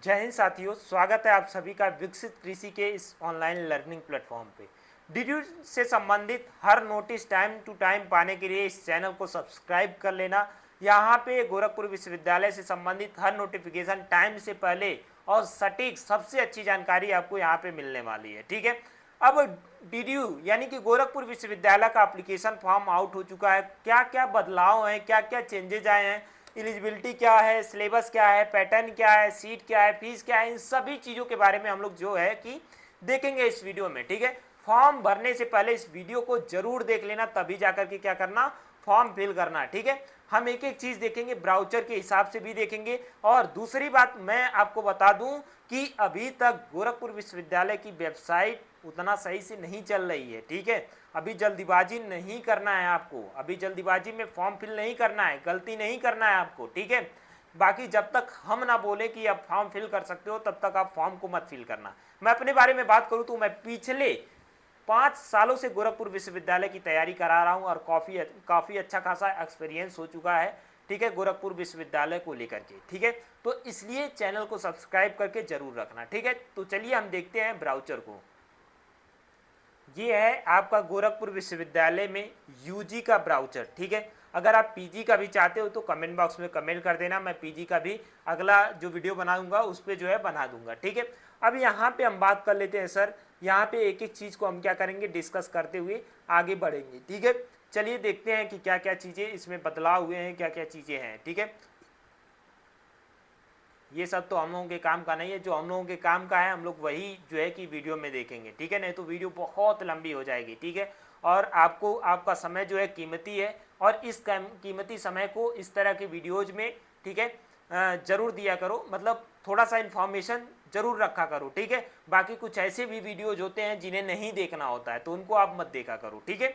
जय हिंद साथियों, स्वागत है आप सभी का विकसित कृषि के इस ऑनलाइन लर्निंग प्लेटफॉर्म पे। डीडीयू से संबंधित हर नोटिस टाइम टू टाइम पाने के लिए इस चैनल को सब्सक्राइब कर लेना। यहाँ पे गोरखपुर विश्वविद्यालय से संबंधित हर नोटिफिकेशन टाइम से पहले और सटीक सबसे अच्छी जानकारी आपको यहाँ पे मिलने वाली है। ठीक है, अब डीडीयू यानी कि गोरखपुर विश्वविद्यालय का एप्लीकेशन फॉर्म आउट हो चुका है। क्या क्या बदलाव हैं, क्या क्या चेंजेज आए हैं, एलिजिबिलिटी क्या है, सिलेबस क्या है, पैटर्न क्या है, सीट क्या है, फीस क्या है, इन सभी चीज़ों के बारे में हम लोग जो है कि देखेंगे इस वीडियो में। ठीक है, फॉर्म भरने से पहले इस वीडियो को जरूर देख लेना, तभी जाकर के क्या करना, फॉर्म फिल करना। ठीक है, हम एक एक चीज़ देखेंगे, ब्राउचर के हिसाब से भी देखेंगे। और दूसरी बात मैं आपको बता दूं कि अभी तक गोरखपुर विश्वविद्यालय की वेबसाइट उतना सही से नहीं चल रही है। ठीक है, अभी जल्दीबाजी नहीं करना है आपको, अभी जल्दीबाजी में फॉर्म फिल नहीं करना है, गलती नहीं करना है आपको। ठीक है, बाकी जब तक हम ना बोले कि आप फॉर्म फिल कर सकते हो तब तक आप फॉर्म को मत फिल करना। मैं अपने बारे में बात करूं तो मैं पिछले 5 सालों से गोरखपुर विश्वविद्यालय की तैयारी करा रहा हूं और काफ़ी अच्छा खासा एक्सपीरियंस हो चुका है। ठीक है, गोरखपुर विश्वविद्यालय को लेकर के। ठीक है, तो इसलिए चैनल को सब्सक्राइब करके जरूर रखना। ठीक है, तो चलिए हम देखते हैं ब्राउचर को। ये है आपका गोरखपुर विश्वविद्यालय में यूजी का ब्राउचर। ठीक है, अगर आप पीजी का भी चाहते हो तो कमेंट बॉक्स में कमेंट कर देना, मैं पीजी का भी अगला जो वीडियो बनाऊंगा उस पर जो है बना दूंगा। ठीक है, अब यहाँ पे हम बात कर लेते हैं सर, यहाँ पे एक एक चीज़ को हम क्या करेंगे, डिस्कस करते हुए आगे बढ़ेंगे। ठीक है, चलिए देखते हैं कि क्या क्या चीज़ें इसमें बदलाव हुए हैं, क्या क्या चीज़ें हैं। ठीक है, ये सब तो हम लोगों के काम का नहीं है, जो हम लोगों के काम का है हम लोग वही जो है कि वीडियो में देखेंगे। ठीक है, नहीं तो वीडियो बहुत लंबी हो जाएगी। ठीक है, और आपको आपका समय जो है कीमती है, और इस कीमती समय को इस तरह के वीडियोज में, ठीक है, ज़रूर दिया करो, मतलब थोड़ा सा इन्फॉर्मेशन ज़रूर रखा करो। ठीक है, बाकी कुछ ऐसे भी वीडियोज होते हैं जिन्हें नहीं देखना होता है तो उनको आप मत देखा करो। ठीक है,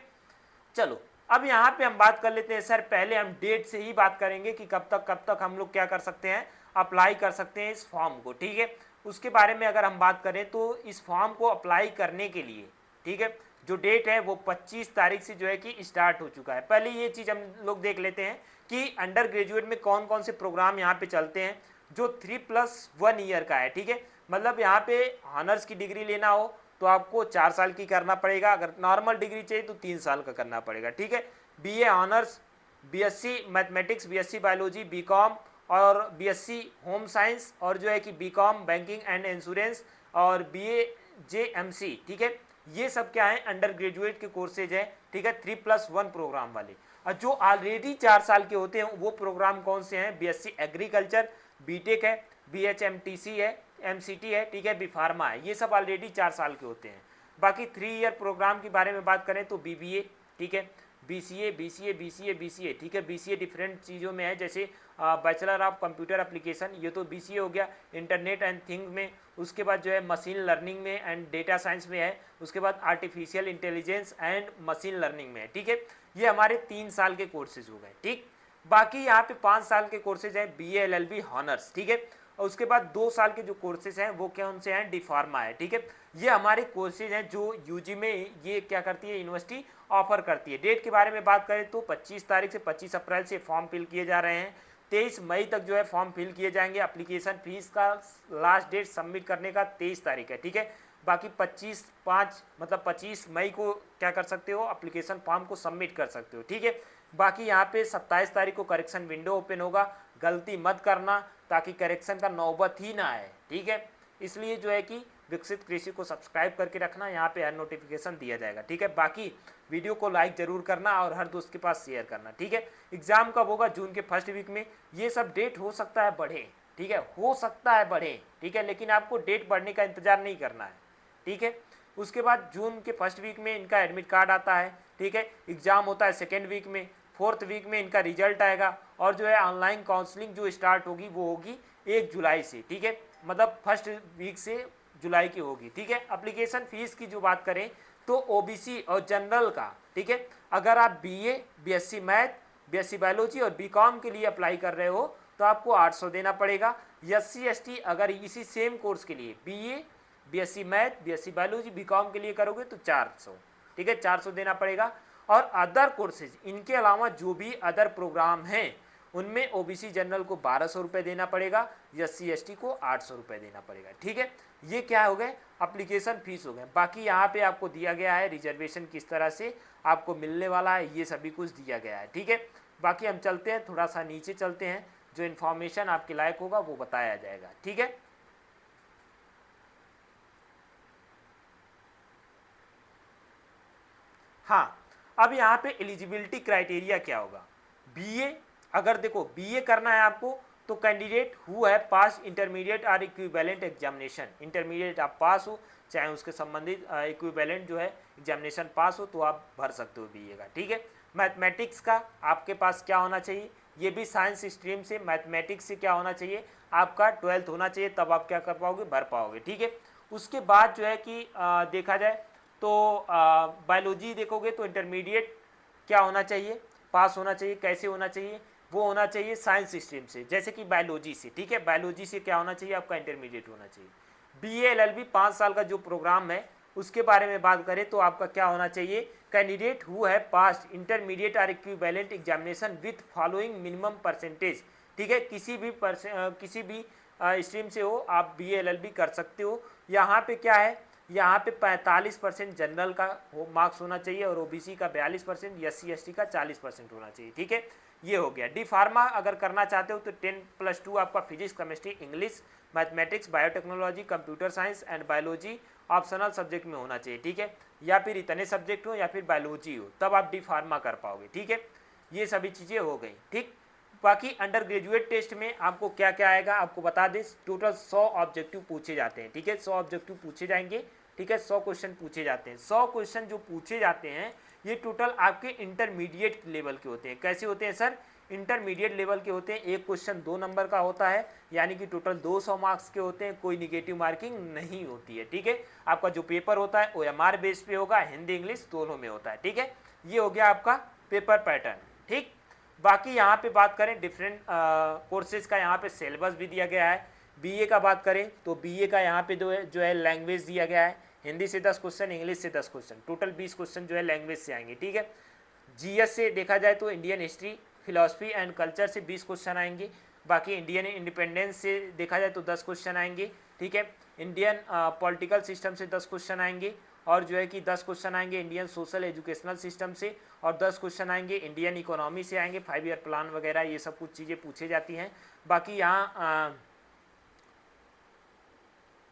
चलो अब यहाँ पे हम बात कर लेते हैं सर, पहले हम डेट से ही बात करेंगे कि कब तक हम लोग क्या कर सकते हैं, अप्लाई कर सकते हैं इस फॉर्म को। ठीक है, उसके बारे में अगर हम बात करें तो इस फॉर्म को अप्लाई करने के लिए, ठीक है, जो डेट है वो 25 तारीख से जो है कि स्टार्ट हो चुका है। पहले ये चीज़ हम लोग देख लेते हैं कि अंडर ग्रेजुएट में कौन कौन से प्रोग्राम यहाँ पे चलते हैं, जो 3+1 ईयर का है। ठीक है, मतलब यहाँ पे ऑनर्स की डिग्री लेना हो तो आपको 4 साल की करना पड़ेगा, अगर नॉर्मल डिग्री चाहिए तो 3 साल का करना पड़ेगा। ठीक है, BA honours, BSc mathematics, BSc biology, BCom और बीएससी होम साइंस, और जो है कि बीकॉम बैंकिंग एंड इंश्योरेंस और बीए जेएमसी। ठीक है, ये सब क्या है, अंडर ग्रेजुएट के कोर्सेज है। ठीक है, 3+1 प्रोग्राम वाले। और जो ऑलरेडी 4 साल के होते हैं वो प्रोग्राम कौन से हैं, बीएससी एग्रीकल्चर, बीटेक है, बीएचएमटीसी है, एमसीटी है, ठीक है, बी फार्मा है, ये सब ऑलरेडी 4 साल के होते हैं। बाकी 3 ईयर प्रोग्राम के बारे में बात करें तो बीबीए, ठीक है, बीसीए, बीसीए, बीसीए, बीसीए। ठीक है, बीसीए डिफरेंट चीज़ों में है, जैसे बैचलर ऑफ कंप्यूटर एप्लीकेशन, ये तो बीसीए हो गया, इंटरनेट एंड थिंग में। उसके बाद जो है मशीन लर्निंग में एंड डेटा साइंस में है। उसके बाद artificial intelligence and machine learning में है। ठीक है, ये हमारे 3 साल के कोर्सेज हो गए। ठीक, बाकी यहाँ पे 5 साल के कोर्सेज हैं, बीए एलएलबी हॉनर्स। ठीक है, और उसके बाद 2 साल के जो कोर्सेज हैं वो क्या उनसे हैं, डी फार्मा है। ठीक है, ये हमारे कोर्सेज हैं जो यूजी में ये क्या करती है, यूनिवर्सिटी ऑफर करती है। डेट के बारे में बात करें तो 25 तारीख से 25 अप्रैल से फॉर्म फिल किए जा रहे हैं, 23 मई तक जो है फॉर्म फिल किए जाएंगे। एप्लीकेशन फीस का लास्ट डेट सबमिट करने का 23 तारीख है। ठीक है, बाकी 25/5 मतलब 25 मई को क्या कर सकते हो, एप्लीकेशन फॉर्म को सबमिट कर सकते हो। ठीक है, बाकी यहाँ पे 27 तारीख को करेक्शन विंडो ओपन होगा, गलती मत करना ताकि करेक्शन का नौबत ही ना आए। ठीक है, इसलिए जो है कि विकसित कृषि को सब्सक्राइब करके रखना, यहाँ पे हर नोटिफिकेशन दिया जाएगा। ठीक है, बाकी वीडियो को लाइक जरूर करना और हर दोस्त के पास शेयर करना। ठीक है, एग्जाम कब होगा, जून के फर्स्ट वीक में। ये सब डेट हो सकता है बढ़े, ठीक है, हो सकता है बढ़े। ठीक है, लेकिन आपको डेट बढ़ने का इंतजार नहीं करना है। ठीक है, उसके बाद जून के फर्स्ट वीक में इनका एडमिट कार्ड आता है। ठीक है, एग्जाम होता है सेकेंड वीक में, फोर्थ वीक में इनका रिजल्ट आएगा, और जो है ऑनलाइन काउंसलिंग जो स्टार्ट होगी वो होगी 1 जुलाई से। ठीक है, मतलब फर्स्ट वीक से जुलाई की होगी। ठीक है, एप्लीकेशन फीस की जो बात करें तो ओबीसी और जनरल का, ठीक है, अगर आप BA, BSc math, BSc biology और बीकॉम के लिए अप्लाई कर रहे हो तो आपको 800 देना पड़ेगा। एससी एसटी अगर इसी सेम कोर्स के लिए BA, BSc math, BSc biology, BCom के लिए करोगे तो 400, ठीक है, 400 देना पड़ेगा। और अदर कोर्सेज, इनके अलावा जो भी अदर प्रोग्राम हैं उनमें ओबीसी जनरल को 1200 रुपये देना पड़ेगा, SC ST को 800 रुपये देना पड़ेगा। ठीक है, ये क्या हो गए, एप्लीकेशन फीस हो गए। बाकी यहाँ पे आपको दिया गया है रिजर्वेशन किस तरह से आपको मिलने वाला है, ये सभी कुछ दिया गया है। ठीक है, बाकी हम चलते हैं, थोड़ा सा नीचे चलते हैं, जो इन्फॉर्मेशन आपके लायक होगा वो बताया जाएगा। ठीक है, हाँ, अब यहाँ पे एलिजिबिलिटी क्राइटेरिया क्या होगा। बीए, अगर देखो बीए करना है आपको तो कैंडिडेट हु है पास इंटरमीडिएट और इक्विवेलेंट एग्जामिनेशन, इंटरमीडिएट आप पास हो, चाहे उसके संबंधित इक्विवेलेंट जो है एग्जामिनेशन पास हो, तो आप भर सकते हो बीए का। ठीक है, मैथमेटिक्स का आपके पास क्या होना चाहिए, ये भी साइंस स्ट्रीम से, मैथमेटिक्स से क्या होना चाहिए, आपका 12th होना चाहिए, तब आप क्या कर पाओगे, भर पाओगे। ठीक है, उसके बाद जो है कि देखा जाए तो बायोलॉजी देखोगे तो इंटरमीडिएट क्या होना चाहिए, पास होना चाहिए। कैसे होना चाहिए, वो होना चाहिए साइंस स्ट्रीम से, जैसे कि बायोलॉजी से। ठीक है, बायोलॉजी से क्या होना चाहिए, आपका इंटरमीडिएट होना चाहिए। BA LLB 5 साल का जो प्रोग्राम है उसके बारे में बात करें तो आपका क्या होना चाहिए, कैंडिडेट हु है पास इंटरमीडिएट और equivalent examination with following minimum percentage. ठीक है, किसी भी स्ट्रीम से हो आप BA LLB कर सकते हो। यहाँ पे क्या है, यहाँ पे 45% जनरल का मार्क्स होना चाहिए और ओबीसी का 42%, SC ST का 40% होना चाहिए। ठीक है, ये हो गया। डी फार्मा अगर करना चाहते हो तो 10+2 आपका physics, chemistry, English, mathematics, biotechnology, computer science and biology optional subject में होना चाहिए। ठीक है, या फिर इतने सब्जेक्ट हो या फिर बायोलॉजी हो, तब आप डी फार्मा कर पाओगे। ठीक है, ये सभी चीज़ें हो गई। ठीक, बाकी अंडर ग्रेजुएट टेस्ट में आपको क्या क्या आएगा आपको बता दें। टोटल 100 ऑब्जेक्टिव पूछे जाते हैं। ठीक है, 100 ऑब्जेक्टिव पूछे जाएंगे। ठीक है, 100 क्वेश्चन पूछे जाते हैं। 100 क्वेश्चन जो पूछे जाते हैं ये टोटल आपके इंटरमीडिएट लेवल के होते हैं। कैसे होते हैं सर, इंटरमीडिएट लेवल के होते हैं। एक क्वेश्चन 2 नंबर का होता है, यानी कि टोटल 200 मार्क्स के होते हैं, कोई निगेटिव मार्किंग नहीं होती है। ठीक है, आपका जो पेपर होता है OMR बेस पे होगा, हिंदी इंग्लिश दोनों में होता है। ठीक है, ये हो गया आपका पेपर पैटर्न। ठीक, बाकी यहाँ पे बात करें डिफरेंट कोर्सेज का, यहाँ पे सिलेबस भी दिया गया है। BA का बात करें तो BA का यहाँ पे जो है लैंग्वेज दिया गया है। हिंदी से 10 क्वेश्चन, इंग्लिश से 10 क्वेश्चन, टोटल 20 क्वेश्चन जो है लैंग्वेज से आएंगे। ठीक है, GS से देखा जाए तो Indian history, philosophy and culture से 20 क्वेश्चन आएंगे। बाकी इंडियन इंडिपेंडेंस से देखा जाए तो 10 क्वेश्चन आएंगे। ठीक है, इंडियन पॉलिटिकल सिस्टम से 10 क्वेश्चन आएंगे, और जो है कि 10 क्वेश्चन आएंगे इंडियन सोशल एजुकेशनल सिस्टम से, और 10 क्वेश्चन आएंगे इंडियन इकोनॉमी से आएंगे। 5 ईयर प्लान वगैरह ये सब कुछ चीज़ें पूछी जाती हैं। बाकी यहाँ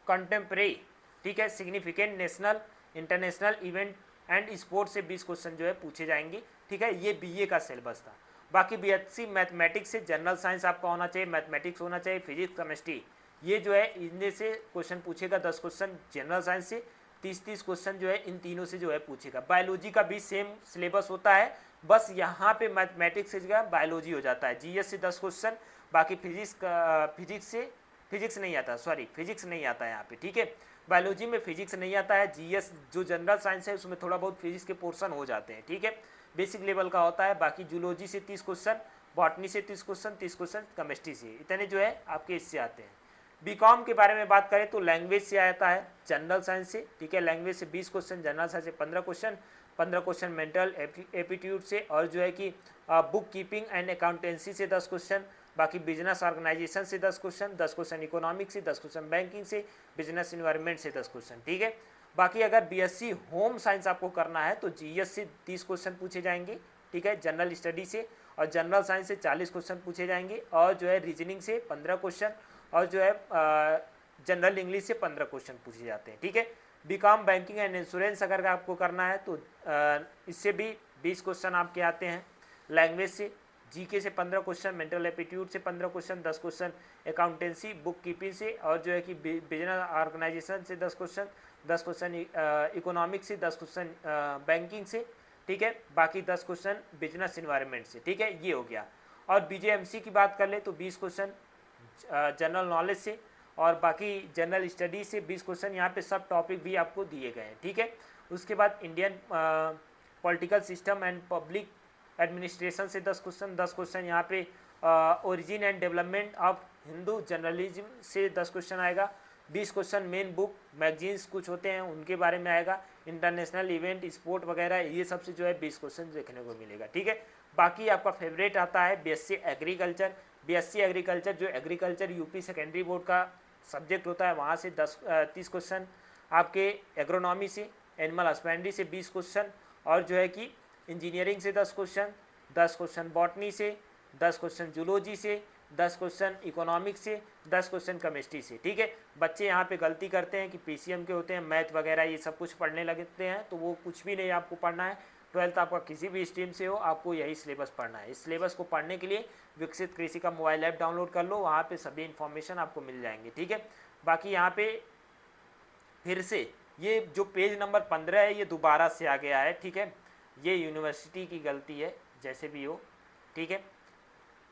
कंटेम्प्रेरी, ठीक है, significant national international event and sports से 20 क्वेश्चन जो है पूछे जाएंगे। ठीक है, ये BA का सिलेबस था। बाकी BSc मैथमेटिक्स से जनरल साइंस आपका होना चाहिए, मैथमेटिक्स होना चाहिए, फिजिक्स, केमिस्ट्री, ये जो है इनमें से क्वेश्चन पूछेगा। 10 क्वेश्चन जनरल साइंस से, 30 क्वेश्चन जो है इन तीनों से जो है पूछेगा। बायोलॉजी का भी सेम सिलेबस होता है, बस यहाँ पे मैथमेटिक्स से जगह बायोलॉजी हो जाता है। GS से 10 क्वेश्चन, बाकी फिजिक्स नहीं आता, सॉरी फिजिक्स नहीं आता है यहाँ पे। ठीक है, बायोलॉजी में फिजिक्स नहीं आता है। GS जो जनरल साइंस है उसमें थोड़ा बहुत फिजिक्स के पोर्शन हो जाते हैं। ठीक है, बेसिक लेवल का होता है। बाकी जूलॉजी से 30 क्वेश्चन, बॉटनी से 30 क्वेश्चन, 30 क्वेश्चन केमिस्ट्री से, इतने जो है आपके इससे आते हैं। BCom के बारे में बात करें तो लैंग्वेज से आता है जनरल साइंस से। ठीक है, लैंग्वेज से 20 क्वेश्चन, जनरल साइंस से 15 क्वेश्चन, 15 क्वेश्चन मेंटल एप्टीट्यूड से, और जो है कि बुक कीपिंग एंड अकाउंटेंसी से 10 क्वेश्चन, बाकी बिजनेस ऑर्गेनाइजेशन से 10 क्वेश्चन, 10 क्वेश्चन इकोनॉमिक्स से, 10 क्वेश्चन बैंकिंग से, बिजनेस इन्वायरमेंट से 10 क्वेश्चन। ठीक है, बाकी अगर BSc होम साइंस आपको करना है तो GS से 30 क्वेश्चन पूछे जाएंगे। ठीक है, जनरल स्टडी से और जनरल साइंस से 40 क्वेश्चन पूछे जाएंगे, और जो है रीजनिंग से 15 क्वेश्चन, और जो है जनरल इंग्लिश से 15 क्वेश्चन पूछे जाते हैं। ठीक है, BCom बैंकिंग एंड इंश्योरेंस अगर आपको करना है तो इससे भी 20 क्वेश्चन आपके आते हैं। लैंग्वेज से GK से 15 क्वेश्चन, मेंटल एप्टीट्यूड से 15 question, 10 question accountancy book keeping से, और जो है कि बिजनेस ऑर्गेनाइजेशन से 10 क्वेश्चन, 10 क्वेश्चन इकोनॉमिक्स से, 10 क्वेश्चन बैंकिंग से। ठीक है, बाकी 10 क्वेश्चन बिजनेस इन्वायरमेंट से। ठीक है, ये हो गया। और BJMC की बात कर ले तो 20 क्वेश्चन जनरल नॉलेज से, और बाकी जनरल स्टडी से 20 क्वेश्चन। यहाँ पे सब टॉपिक भी आपको दिए गए हैं। ठीक है, उसके बाद Indian political system and public administration से 10 क्वेश्चन, 10 क्वेश्चन यहाँ पे origin and development of Hindu journalism से 10 क्वेश्चन आएगा। 20 क्वेश्चन मेन बुक मैगजीन्स कुछ होते हैं उनके बारे में आएगा। इंटरनेशनल इवेंट, स्पोर्ट वगैरह ये सब से जो है 20 क्वेश्चन देखने को मिलेगा। ठीक है, बाकी आपका फेवरेट आता है बीएससी एग्रीकल्चर। बीएससी एग्रीकल्चर जो एग्रीकल्चर यूपी सेकेंडरी बोर्ड का सब्जेक्ट होता है, वहाँ से 30 क्वेश्चन, आपके एग्रोनॉमी से, एनिमल हस्बेंड्री से 20 क्वेश्चन, और जो है कि इंजीनियरिंग से 10 क्वेश्चन, 10 क्वेश्चन बॉटनी से, 10 क्वेश्चन जूलॉजी से, 10 क्वेश्चन इकोनॉमिक्स से, 10 क्वेश्चन केमिस्ट्री से। ठीक है, बच्चे यहाँ पे गलती करते हैं कि पीसीएम के होते हैं, मैथ वगैरह ये सब कुछ पढ़ने लगते हैं, तो वो कुछ भी नहीं आपको पढ़ना है। 12th आपका किसी भी स्ट्रीम से हो, आपको यही सिलेबस पढ़ना है। इस सिलेबस को पढ़ने के लिए विकसित कृषि का मोबाइल ऐप डाउनलोड कर लो, वहाँ पे सभी इन्फॉर्मेशन आपको मिल जाएंगे। ठीक है, बाकी यहाँ पे फिर से ये जो पेज नंबर 15 है ये दोबारा से आ गया है। ठीक है, ये यूनिवर्सिटी की गलती है, जैसे भी हो। ठीक है,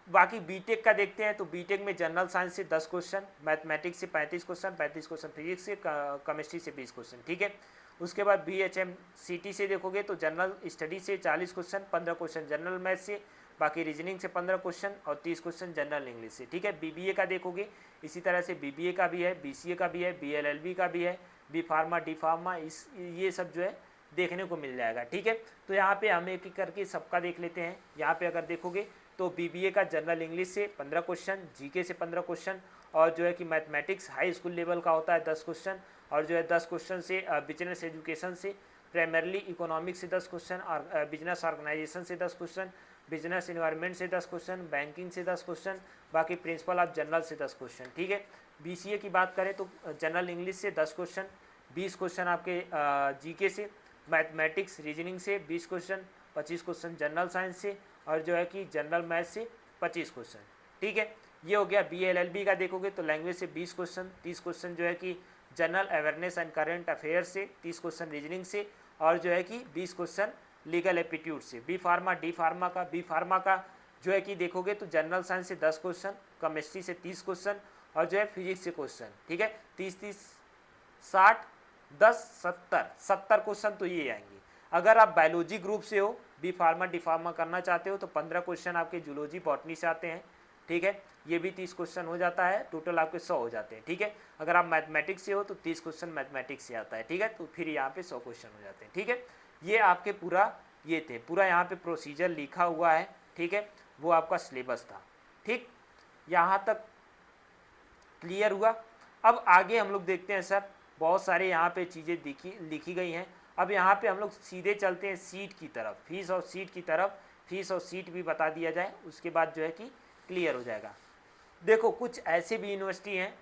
बाकी बीटेक का देखते हैं, तो बीटेक में जनरल साइंस से 10 क्वेश्चन, मैथमेटिक्स से 35 क्वेश्चन, 35 क्वेश्चन फिजिक्स से, केमिस्ट्री से 20 क्वेश्चन। ठीक है, उसके बाद BHMCT से देखोगे तो जनरल स्टडी से 40 क्वेश्चन, 15 क्वेश्चन जनरल मैथ से, बाकी रीजनिंग से 15 क्वेश्चन और 30 क्वेश्चन जनरल इंग्लिश से। ठीक है, BBA का देखोगे इसी तरह से BBA का भी है, BCA का भी है, BLLB का भी है, B फार्मा, D फार्मा, ये सब जो है देखने को मिल जाएगा। ठीक है, तो यहाँ पे हम एक एक करके सबका देख लेते हैं। यहाँ पे अगर देखोगे तो BBA का जनरल इंग्लिश से 15 क्वेश्चन, GK से 15 क्वेश्चन, और जो है कि मैथमेटिक्स हाई स्कूल लेवल का होता है 10 क्वेश्चन, और जो है 10 क्वेश्चन से बिजनेस एजुकेशन से, प्राइमरली इकोनॉमिक्स से 10 क्वेश्चन, और बिजनेस ऑर्गेनाइजेशन से 10 क्वेश्चन, बिजनेस इन्वायरमेंट से 10 क्वेश्चन, बैंकिंग से 10 क्वेश्चन, बाकी प्रिंसिपल ऑफ जनरल से 10 क्वेश्चन। ठीक है, BCA की बात करें तो जनरल इंग्लिश से 10 क्वेश्चन, 20 क्वेश्चन आपके GK से, मैथमेटिक्स रीजनिंग से 20 क्वेश्चन, 25 क्वेश्चन जनरल साइंस से, और जो है कि जनरल मैथ से 25 क्वेश्चन। ठीक है, ये हो गया। BLLB का देखोगे तो लैंग्वेज से 20 क्वेश्चन, 30 क्वेश्चन जो है कि general awareness and current affair से, 30 क्वेश्चन रीजनिंग से, और जो है कि 20 क्वेश्चन लीगल एप्टीट्यूड से। B फार्मा, D फार्मा का जो है कि देखोगे तो जनरल साइंस से 10 क्वेश्चन, केमिस्ट्री से 30 क्वेश्चन, और जो है फिजिक्स से क्वेश्चन। ठीक है, 30, 60, 10, 70 क्वेश्चन तो ये आएंगे। अगर आप बायोलॉजी ग्रुप से हो, B फार्मा, D फार्मा करना चाहते हो, तो 15 क्वेश्चन आपके जूलॉजी बॉटनी से आते हैं। ठीक है, ये भी 30 क्वेश्चन हो जाता है, टोटल आपके 100 हो जाते हैं। ठीक है, अगर आप मैथमेटिक्स से हो तो 30 क्वेश्चन मैथमेटिक्स से आता है। ठीक है, तो फिर यहाँ पे 100 क्वेश्चन हो जाते हैं। ठीक है, ये आपके पूरा ये थे, पूरा यहाँ पे प्रोसीजर लिखा हुआ है। ठीक है, वो आपका सिलेबस था। ठीक, यहाँ तक क्लियर हुआ। अब आगे हम लोग देखते हैं सर, बहुत सारे यहाँ पे चीज़ें लिखी गई हैं। अब यहाँ पे हम लोग सीधे चलते हैं सीट की तरफ, फीस और सीट की तरफ। फीस और सीट भी बता दिया जाए, उसके बाद जो है कि क्लियर हो जाएगा। देखो, कुछ ऐसे भी यूनिवर्सिटी हैं,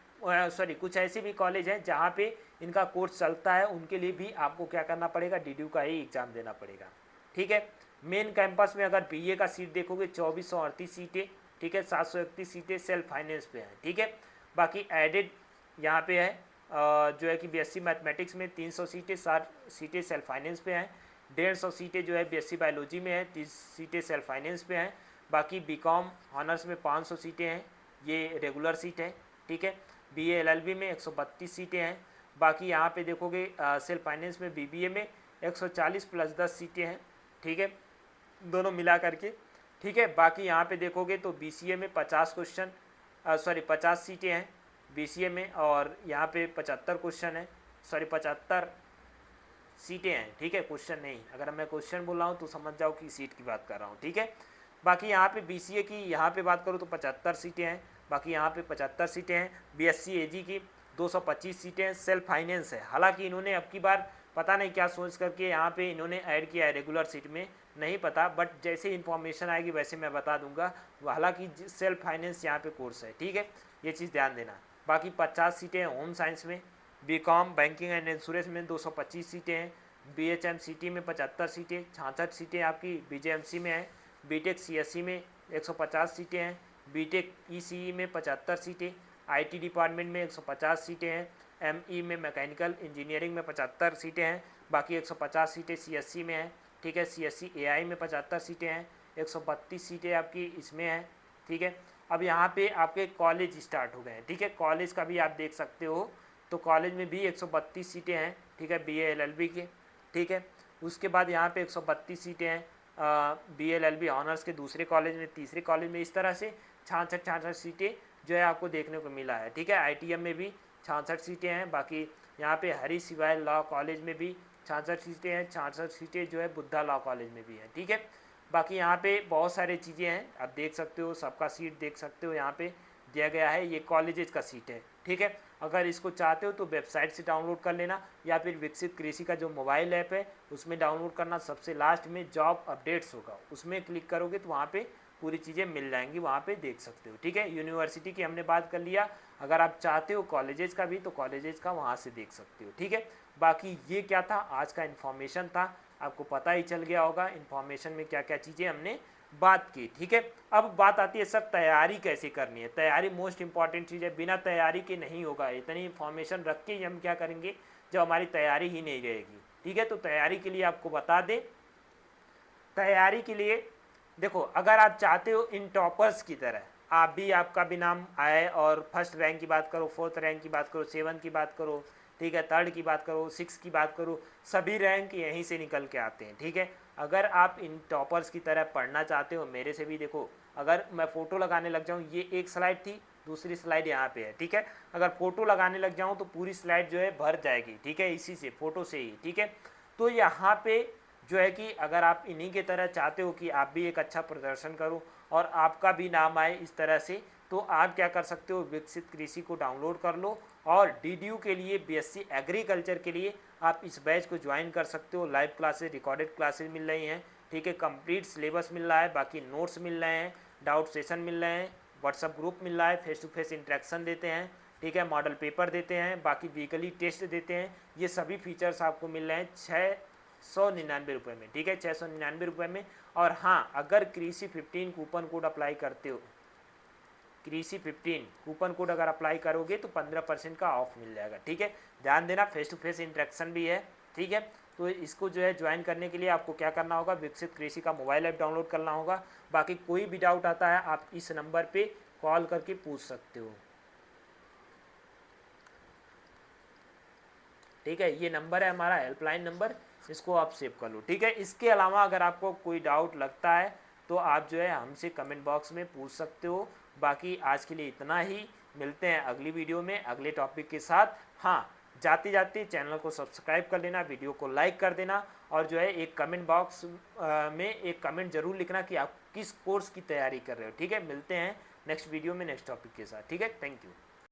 कुछ ऐसे भी कॉलेज हैं जहाँ पे इनका कोर्स चलता है, उनके लिए भी आपको क्या करना पड़ेगा, DDU का ही एग्ज़ाम देना पड़ेगा। ठीक है, मेन कैंपस में अगर BA का सीट देखोगे 2438 सीटें। ठीक है, 731 सीटें सेल्फ फाइनेंस पे हैं। ठीक है, बाकी एडेड यहाँ पे है जो है कि BSc मैथमेटिक्स में 300 सीटें, 60 सीटें सेल्फ फाइनेंस पे हैं। 150 सीटें जो है BSc बायोलॉजी में है, 30 सीटें सेल्फ फाइनेंस पे हैं। बाकी BCom ऑनर्स में 500 सीटें हैं, ये रेगुलर सीट है। ठीक है, BA LLB में 132 सीटें हैं। बाकी यहाँ पे देखोगे सेल्फ फाइनेंस में BBA में 140 प्लस 10 सीटें हैं। ठीक है, दोनों मिला करके। ठीक है, बाकी यहाँ पे देखोगे तो BCA में 50 सीटें हैं BCA में, और यहाँ पे 75 क्वेश्चन है, 75 सीटें हैं। ठीक है, क्वेश्चन नहीं, अगर मैं क्वेश्चन बोल रहा हूँ तो समझ जाओ कि सीट की बात कर रहा हूँ। ठीक है, बाकी यहाँ पे BCA की यहाँ पे बात करूँ तो 75 सीटें हैं, बाकी यहाँ पे 75 सीटें हैं। BSc AG की 225 सीटें हैं, सेल्फ फाइनेंस है। हालांकि इन्होंने अब की बार पता नहीं क्या सोच करके यहाँ पे इन्होंने ऐड किया है रेगुलर सीट में, नहीं पता, बट जैसे इन्फॉर्मेशन आएगी वैसे मैं बता दूंगा। हालांकि सिर्फ फाइनेंस यहाँ पे कोर्स है, ठीक है, ये चीज़ ध्यान देना। बाकी 50 सीटें हैं होम साइंस में, बीकॉम बैंकिंग एंड इंश्योरेंस में 225 सीटें हैं, BHMCT में 75 सीटें, 66 सीटें आपकी BJMC में हैं, बीटेक CSE में 150 सीटें हैं, बीटेक ECE में 75 सीटें, IT डिपार्टमेंट में 150 सीटें हैं, ME में मैकेनिकल इंजीनियरिंग में 75 सीटें हैं, बाकी 150 सीटें CSE में हैं, ठीक है, CSE AI में 75 सीटें हैं, 132 सीटें आपकी इसमें हैं, ठीक है। अब यहाँ पे आपके कॉलेज स्टार्ट हो गए हैं, ठीक है, कॉलेज का भी आप देख सकते हो, तो कॉलेज में भी 132 सीटें हैं, ठीक है, BA LLB के, ठीक है। उसके बाद यहाँ पे 132 सीटें हैं BA LLB ऑनर्स के दूसरे कॉलेज में, तीसरे कॉलेज में, इस तरह से 66 सीटें जो है आपको देखने को मिला है, ठीक है। ITM में भी 66 सीटें हैं, बाकी यहाँ पे हरी सिवाय लॉ कॉलेज में भी 66 सीटें हैं, 66 सीटें जो है बुद्धा लॉ कॉलेज में भी है, ठीक है। बाकी यहाँ पे बहुत सारी चीज़ें हैं, आप देख सकते हो, सबका सीट देख सकते हो, यहाँ पे दिया गया है, ये कॉलेजेस का सीट है, ठीक है। अगर इसको चाहते हो तो वेबसाइट से डाउनलोड कर लेना, या फिर विकसित कृषि का जो मोबाइल ऐप है उसमें डाउनलोड करना। सबसे लास्ट में जॉब अपडेट्स होगा, उसमें क्लिक करोगे तो वहाँ पे पूरी चीज़ें मिल जाएंगी, वहाँ पे देख सकते हो, ठीक है। यूनिवर्सिटी की हमने बात कर लिया, अगर आप चाहते हो कॉलेजेस का भी तो कॉलेजेस का वहाँ से देख सकते हो, ठीक है। बाकी ये क्या था, आज का इन्फॉर्मेशन था, आपको पता ही चल गया होगा इन्फॉर्मेशन में क्या क्या चीज़ें हमने बात की, ठीक है। अब बात आती है सर तैयारी कैसे करनी है। तैयारी मोस्ट इंपॉर्टेंट चीज़ है, बिना तैयारी के नहीं होगा। इतनी इन्फॉर्मेशन रख के हम क्या करेंगे जब हमारी तैयारी ही नहीं रहेगी, ठीक है। तो तैयारी के लिए आपको बता दें, तैयारी के लिए देखो, अगर आप चाहते हो इन टॉपर्स की तरह आप भी, आपका भी नाम आए और फर्स्ट रैंक की बात करो, फोर्थ रैंक की बात करो, 7 की बात करो, ठीक है, 3rd की बात करो, 6 की बात करो, सभी रैंक यहीं से निकल के आते हैं, ठीक है। अगर आप इन टॉपर्स की तरह पढ़ना चाहते हो, मेरे से भी देखो, अगर मैं फ़ोटो लगाने लग जाऊँ, ये एक स्लाइड थी, दूसरी स्लाइड यहाँ पे है, ठीक है। अगर फ़ोटो लगाने लग जाऊँ तो पूरी स्लाइड जो है भर जाएगी, ठीक है, इसी से फ़ोटो से ही, ठीक है। तो यहाँ पे जो है कि अगर आप इन्हीं के तरह चाहते हो कि आप भी एक अच्छा प्रदर्शन करो और आपका भी नाम आए इस तरह से, तो आप क्या कर सकते हो, विकसित कृषि को डाउनलोड कर लो और DDU के लिए, BSc एग्रीकल्चर के लिए आप इस बैच को ज्वाइन कर सकते हो। लाइव क्लासेस, रिकॉर्डेड क्लासेस मिल रही हैं, ठीक है, कंप्लीट सिलेबस मिल रहा है, बाकी नोट्स मिल रहे हैं, डाउट सेशन मिल रहे हैं, व्हाट्सअप ग्रुप मिल रहा है, फेस टू फेस इंटरेक्शन देते हैं, ठीक है, मॉडल पेपर देते हैं, बाकी वीकली टेस्ट देते हैं। ये सभी फीचर्स आपको मिल रहे हैं 699 रुपये में, ठीक है, 699 रुपये में। और हाँ, अगर कृषि 15 कूपन कोड अप्लाई करते हो, कृषि 15 कूपन कोड अगर अप्लाई करोगे तो 15% का ऑफ मिल जाएगा, ठीक है। ध्यान देना, फेस टू फेस इंटरेक्शन भी है, ठीक है। तो इसको जो है ज्वाइन करने के लिए आपको क्या करना होगा, विकसित कृषि का मोबाइल ऐप डाउनलोड करना होगा। बाकी कोई भी डाउट आता है आप इस नंबर पे कॉल करके पूछ सकते हो, ठीक है। ये नंबर है हमारा हेल्पलाइन नंबर, इसको आप सेव कर लो, ठीक है। इसके अलावा अगर आपको कोई डाउट लगता है तो आप जो है हमसे कमेंट बॉक्स में पूछ सकते हो। बाकी आज के लिए इतना ही, मिलते हैं अगली वीडियो में अगले टॉपिक के साथ। हाँ, जाते जाते चैनल को सब्सक्राइब कर लेना, वीडियो को लाइक कर देना, और जो है एक कमेंट बॉक्स में एक कमेंट ज़रूर लिखना कि आप किस कोर्स की तैयारी कर रहे हो, ठीक है। मिलते हैं नेक्स्ट वीडियो में नेक्स्ट टॉपिक के साथ, ठीक है। Thank you.